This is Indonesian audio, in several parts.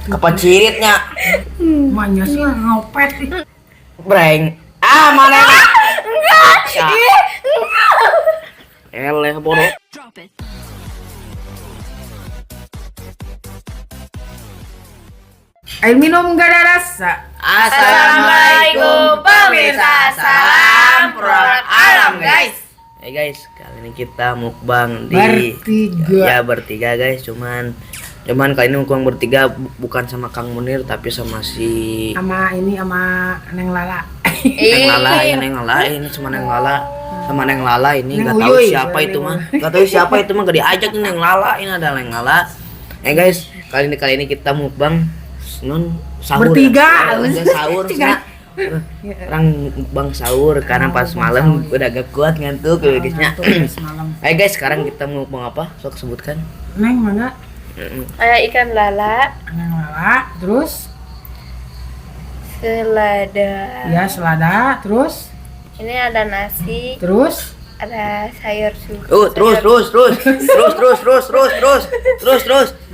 Kapan ciritnya? Maknya sih ngopet. Breng. Ah, mana? Enggak. Ya. Eleh bodoh. Air minum gak ada rasa. Assalamualaikum pemirsa. Salam produk alam guys. Hey guys, kali ini kita mukbang di Bertiga. Ya bertiga guys, cuman kali ini mukbang bertiga bukan sama Kang Munir tapi sama si Sama Neng Lala. Neng Lala, Neng Lala ini cuma Neng Lala sama Neng Lala ini Neng nggak tahu Uyuy. siapa itu mah, nggak tahu siapa itu mah, gak diajak nih Neng Lala, ini ada Neng Lala. Guys, kali ini kita mukbang non sahur. Bertiga. Ya, sahur. Orang mukbang sahur karena pas malam udah gak kuat ngantuk ya guysnya. Guys, sekarang kita mau mukbang apa? Sok sebutkan. Neng mana? Ada ikan lala, Neng Lala. Terus? selada. Ya selada. Terus? Ini ada nasi, Terus? ada sayur susu. Terus.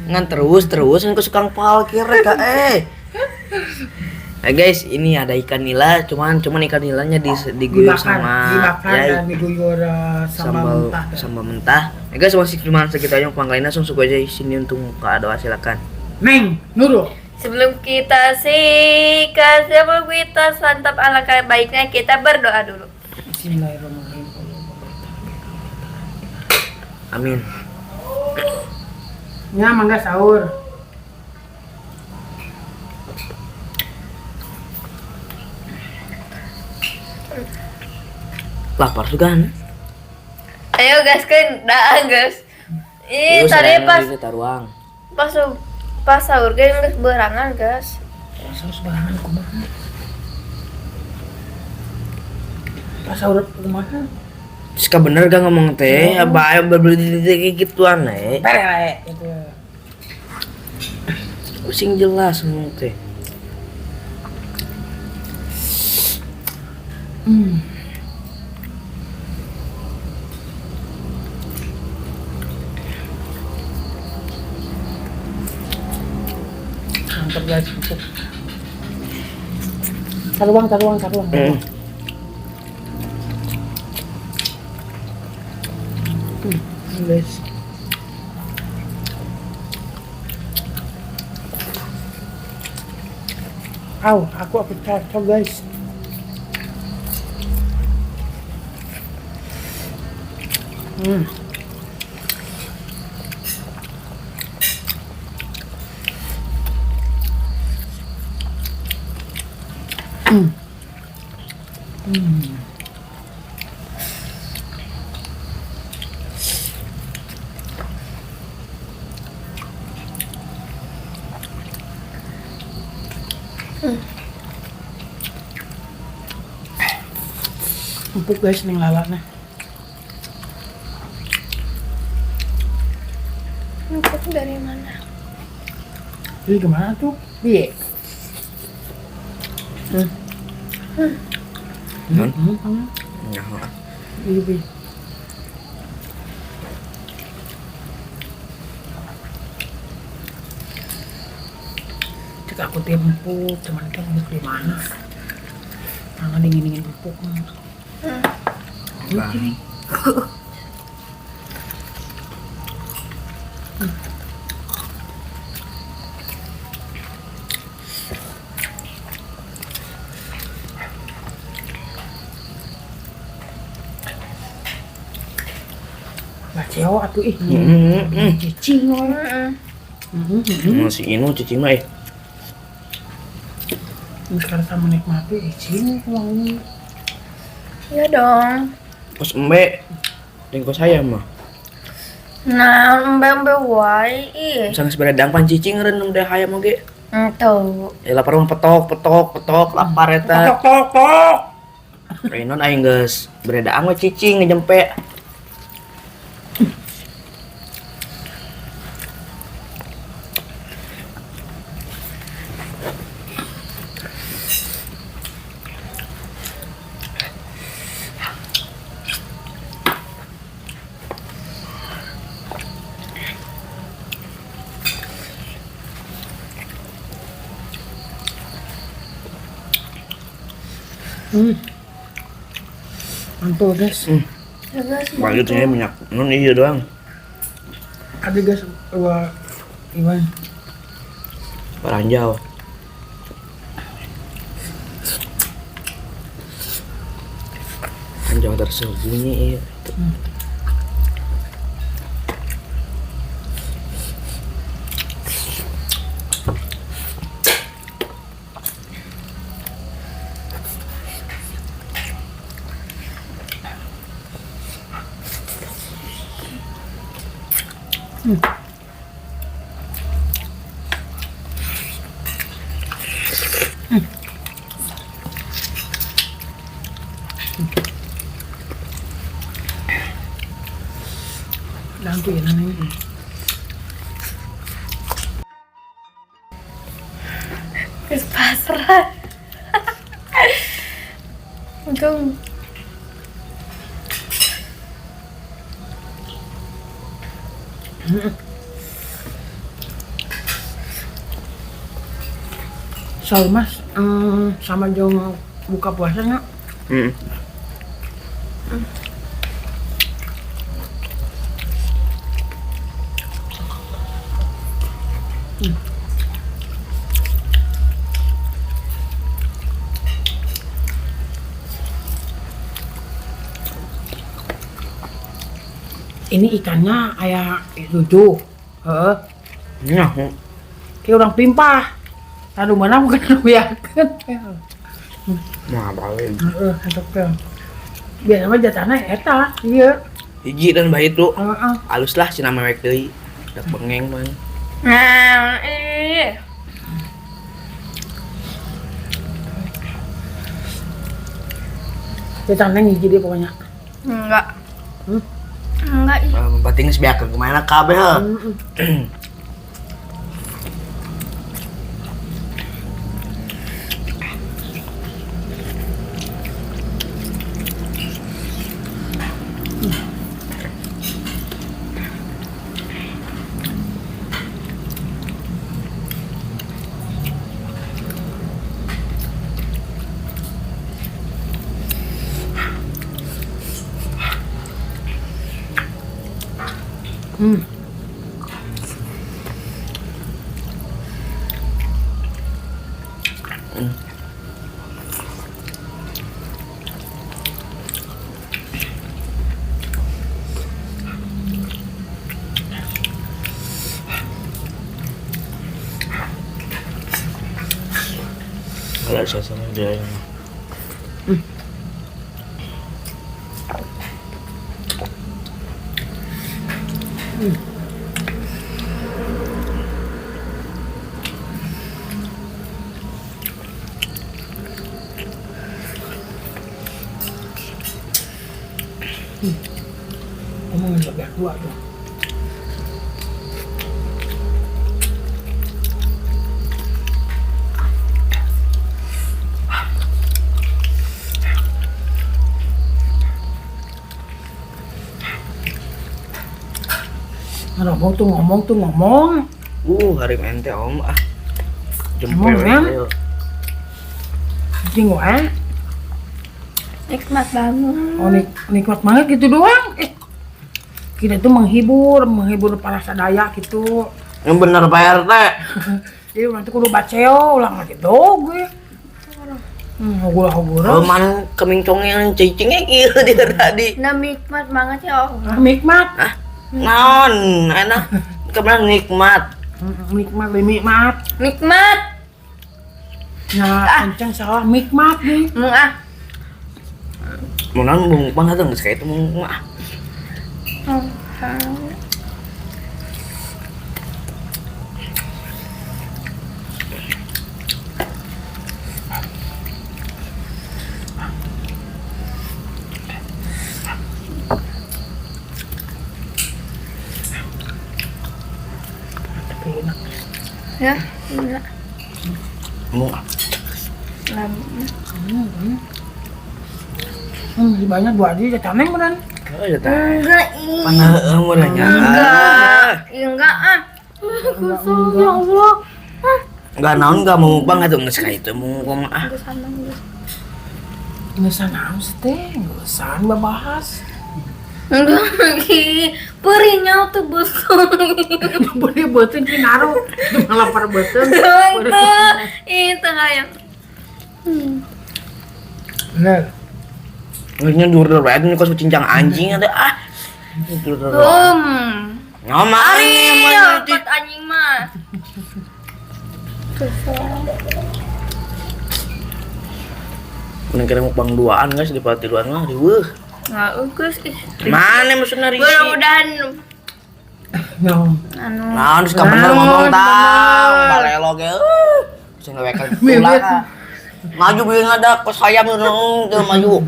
Ngan terus ngan kesukaan parkir ka guys, ini ada ikan nila, cuman ikan nilanya diguyur dibakar ya, dan diguyur sambal mentah. Guys, masih cuma segitu aja pangkainya, langsung suka aja sini untuk muka doa silakan. Neng, Nurul. Sebelum kita santap alangkah baiknya kita berdoa dulu. Bismillahirrahmanirrahim. Amin. Ya, mangga sahur. Lapar juga kan? Ayo gas kan, dah gas. Ih, Terus tadi ada pas yang di taruang. pas sahur geus berangan gas. Sahur sebarangan kumaha? Pas sahur kumaha? Suka bener gak ngomong teh, apa berbeli kayak gituan Pere itu. Pusing jelas ngomong teh. Mantap guys, empuk. Taruang. Guys. Aku cocok guys. Empuk guys Neng Lala nah. Empuk dari mana? Ini gimana tuh? Iya. Iya. Cek aku tiap empuk, cuman kan empuk di mana? Mana dingin empuk. Cewek atuh ih. Cicing Masih inu cicing mah Karena menikmati cicing wangi. Ya dong. Pas embe dengko saya mah. Nah, embe wae ih. Misalnya sebenarnya dangpan cicing renung deh hayam oge. Tuh. Ya lapar mah petok lapar eta. Tok. Renon aing geus beredaang we cicing ngejempe. Mantul guys. Ya guys, Lanjutnya minyak non iya doang. Ada guys, Iwan. Ranjau. Ranjau tersembunyi iya. Lang tuh ya namanya. guys pasrah. Untung Sahur mas, sama jong buka puasanya. Ini ikannya kayak lucu, Nah, kayak orang pimpah. Aduh mana bukan aku yakin. nah balik. Untuk biar nama jatahnya eta, iya. Hiji dan bayi tuh. Heeh. Halus lah si nama wek deui. Dak bengeng man. nah Jatahnya ngiji dia pokoknya. enggak. Hmm? Enggak ih. Berarti geus biakeun kumaha kabeh heuh. Kalau suasana dia yang Ngomongin lebih dua tuh. Ngomong tuh ngomong. hari mente om ah. Emang, Jempol Em? ayo. Jing wae. Nikmat banget. Oh nikmat banget gitu doang. Kita tuh menghibur para sadaya gitu. Yang bener Pak RT. Jadi nanti kudu baceo ulang lagi do gue. Hogura. Oh man kemincong yang cicingnya kieu dia tadi. Nah nikmat banget ya Allah. Nikmat. Ah, naon enak kemana nikmat. Nikmat. Nikmat. Nah, kencang salah nikmat nih. Mung ah. Mau naon bung banget geus kayak itu mah. Tapi enak. Ya, enggak. Mau Banyak dua aja jatahnya beneran. oh ya tah. Enggak ih. Panah mau nanya. Enggak. Enggak ah. Kesel ya Allah. Enggak naon enggak mau banget geus kayak itu mau mah ah. Enggak sama enggak. Ngesan naon sih teh? Ngesan bahas. Enggak lagi. Perinya tuh besar. Boleh beuteun ki naruh. Malah par beuteun. Itu kayak. Bener. Ngeusnya dur banget nih kos cincang anjing ada ah. Nyoma Ariel, kot anjing mah. Mending kira mukbang duaan guys di party duaan mah riweuh. Nggak ugus ih. Mana maksudnya risi? Mudah-mudahan Nyong. anu. Nah, geus bener ngomong tang, balelo ge. Sing lewekan ulah. Maju bieu ngadak kos hayam teu maju.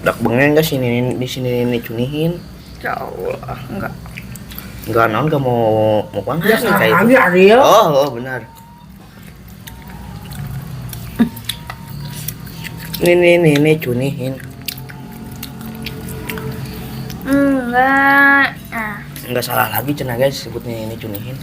Dak bengen guys sini di sini ini cunihin. Ya Allah, enggak. Enggak naon enggak mau mana Ya sih kayak lagi itu. Ariel. Oh, benar. Ini cunihin. Enggak. Ah. Enggak salah lagi cenah guys sebutnya ini cunihin.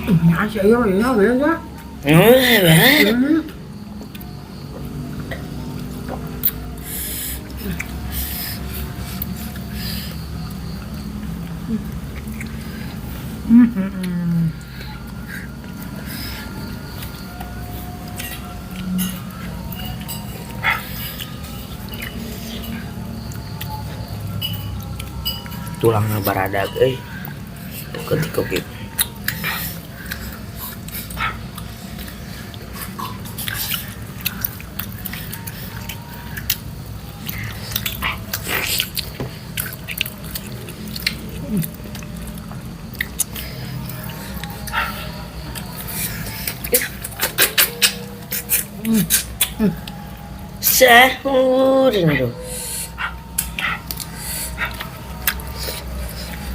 Ya sih ayo ya ya. Hmm. Tulangnya baradag ketika gitu. Sahur itu.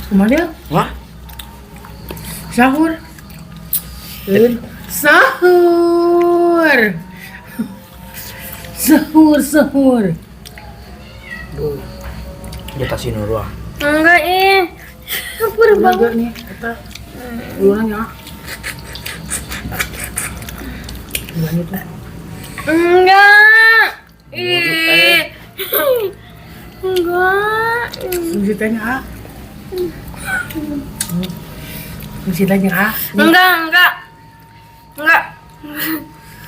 Kemana? Wah, Sahur. Sahur. Sahur. di tas ini doang. Enggak Lapar banget. Enggak nih, kita duluan ya. Gimana tuh? Enggak. Enggak. Mesti tanya ah. Mesti tanya ah. Enggak.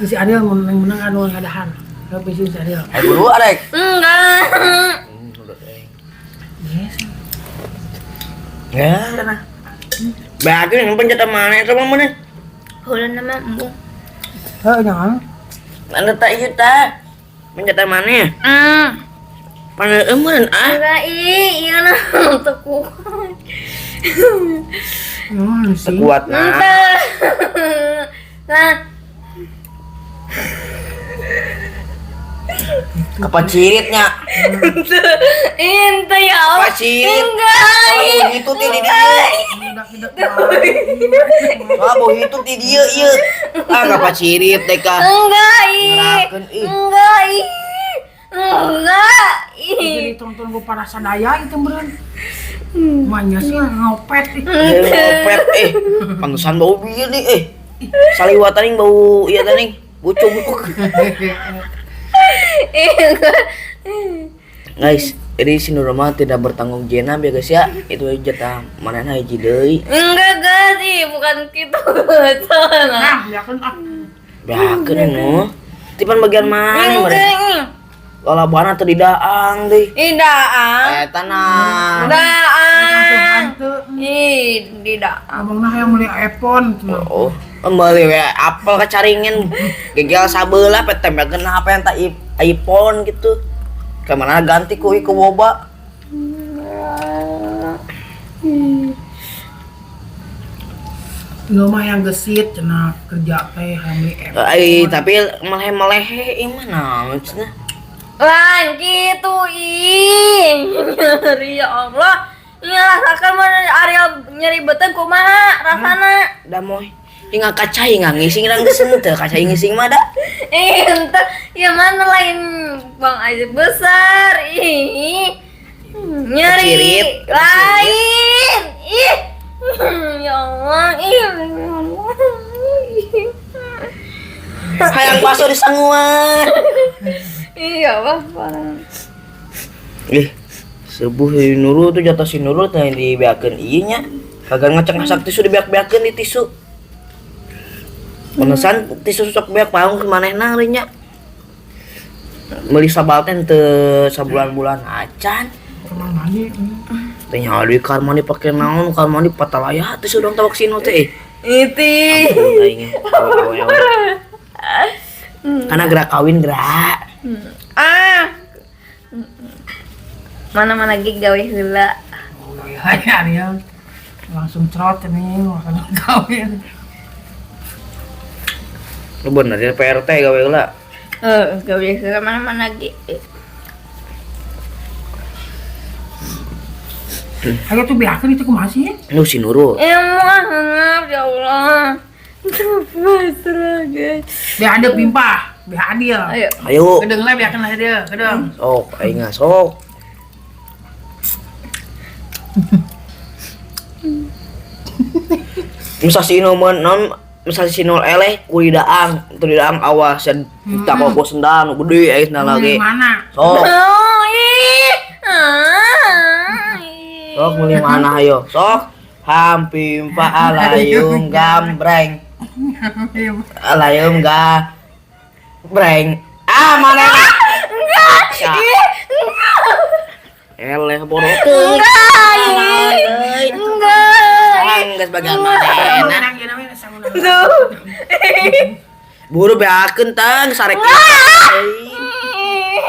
Mesti Ariel menang anu ngadahan. Tapi si Ariel. Ayo dulu Arek. Enggak. Yes. Ya, sana. Bagus yang pencet mana itu mana? Ulah nama embung. Jangan. Anda tak iya tak. Pencet mana ya? Panel emun ah. Enggak iya nah teku. Sih. Kuat nah. Nah. Apa ciritnya? Ente ya Allah. Apa cirit? Enggak. Kalau begitu ti di dia. Kalau begitu ti dia ieu. Ah apa cirit teh ka? Enggak Ngerakeun ih. Enggak Jadi tonton gue para sadaya itu beren. Manya sih ngopet. Ngopet pantesan bau bieu nih Saliwat tadi bau iya tadi. Bucuk. Guys, ini si Nurma tidak bertanggung jawab ya guys ya. Itu jatah manehna hiji deui. Enggak sih, bukan gitu. Sana. Nah, ya kan ah. Beakeun nu. Tipan bagian mana mereka? Kalau bana teu didaang deui. Indaang. Eta nah. Daang. Hantu. Di daang. Abang nah yang beli iPhone. Oh, kembali we apel kacaringin. Gegel sabeula pe tempelkeun HP yang tak iPhone gitu. Kemana ganti ku boba. Lu mah yang gesit cenah kerja teh yang beli iPhone. Tapi meleh-melehe mana maksudnya? Lan gitu nyeri ya Allah. Ini rasakan mana Ariel nyeri beuteung kumaha rasana? Da moy. Inga kacai nggak ngising dan gesen teu kacai ngising mah da. Ente ya mana lain Bang Aziz besar. Nyeri Kecirit. lain. Ih. Ya Allah, ih. Hayang bakso di sanguan. Iya, apa? Sebuah si Nurul tuh jatuh si Nurul teh dibeakeun ieu nya. Kagak ngecek masak tisu dibeak-beakeun di tisu. Penesan tisu sok beak paung ke manehna euy nya. Meuli sabal teh teu sabulan-bulan acan. Kamar mandi. Teh nya di kamar mandi pake naon? Kamar mandi patalaya tisu dong tabak sino teh. Iti. Ampun aing. Karena gerak kawin gerak. Ah. Mana-mana gig gawe heula. Oh iya dia langsung cerot ini makan kawin. Lu bener ya PRT gawe heula. Gawe heula mana-mana gig. Ayo tuh biarkan itu kumaha sih? Lu si Nurul. Maaf ya Allah. Pasrah guys. Biar ada pimpah, biar adil. Ayo. Ayo. Kedeng lah biarkan lah dia, kedeng. Sok aing sok. Masa si Inoman non masa si Nol eleh kulidaang, tulidaang awas dan tak kok sendang gede aya na lagi. Mana? Sok, Oh, ih. sok meuli mana ayo. Sok. Hampim pa alayum gambreng. Alayum gambreng. Ah, mana? Enggak. Eleh bodoh teh. Enggak sebagian mana enak. Tuh. Buru beakeun tang sarek.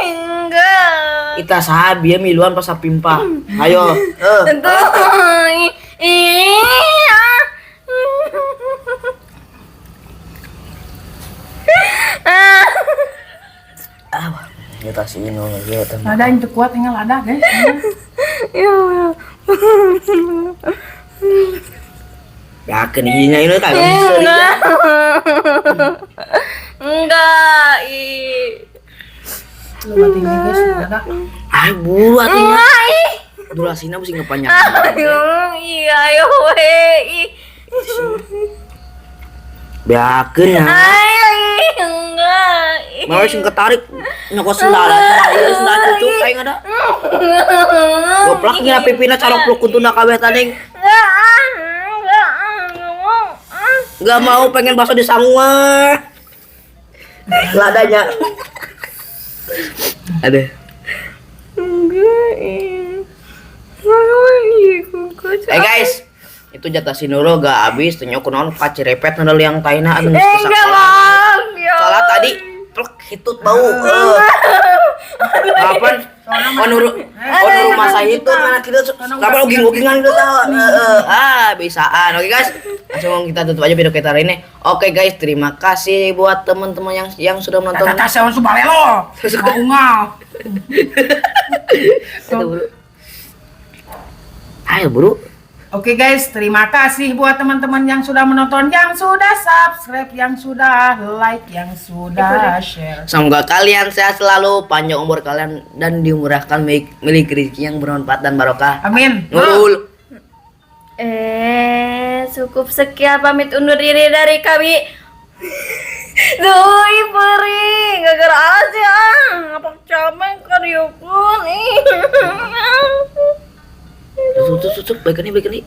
Enggak. Ita saha bieu miluan pas sapimpah. Ayo. Tentu. Kita sini ya teman. Lada yang kuat tinggal lada guys. Ya Allah. Beakeun ieu ini kagak bisa. Enggak. Ih. Lu mati ini guys, lada. Ay buru atunya. Ih. Durasina mesti ngepanjang. Ayo, iya, ayo, weh. Beakeun ya. Ayo, enggak. Mau sing ketarik nyokot sendal. Ieu sendal cucuk aing ada. Goplak nya pipina calok peluk kuntuna kabeh tading. Enggak mau. Enggak mau pengen bakso di sangua. Ladanya. Aduh. Enggak. Guys, itu jatah si Nurul gak habis, tanya kunaon kacirepet nandal yang taina anu geus Enggak kesak. mau. Salah tadi plek hitut bau. Kapan? Nurul masa itu mana kita kapan uging-ugingan gitu tahu. Bisaan. Oke guys, langsung kita tutup aja video kita hari ini. Oke guys, terima kasih buat teman-teman yang sudah menonton. Kata sewan subalelo. Ungal. Ayo buru. Oke guys, terima kasih buat teman-teman yang sudah menonton, yang sudah subscribe, yang sudah like, yang sudah share. Semoga kalian sehat selalu, panjang umur kalian dan dimurahkan milik rezeki yang bermanfaat dan barokah. Amin. Nurul. Cukup sekian pamit undur diri dari kami. Duh, peri, gara-gara aja. Apa capek kariukun Tutup, baik nih.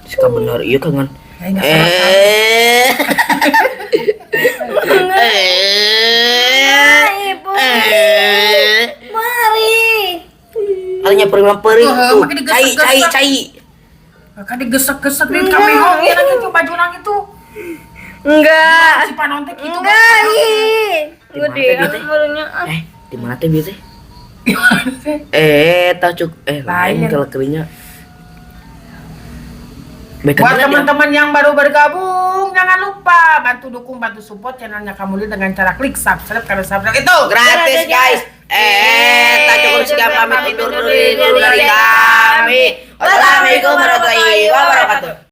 Suka bener, iya kangen. Ibu. Mari. Hanya peri tuh. makin digesek-gesek. Cai. Kakak digesek-gesek di kamera ya gitu baju nang itu. Enggak. Si panontek itu. Enggak. Gue Di mana teh, dia barunya. di mana teh biasa? Tak cuk. Lain Lain. kalau kerinya. Buat teman-teman yang baru bergabung, jangan lupa bantu dukung, bantu support channelnya Kamuli dengan cara klik subscribe, karena subscribe itu Gratis guys. Tak cukup sekian pamit undur diri dari kami. Wassalamualaikum warahmatullahi wabarakatuh.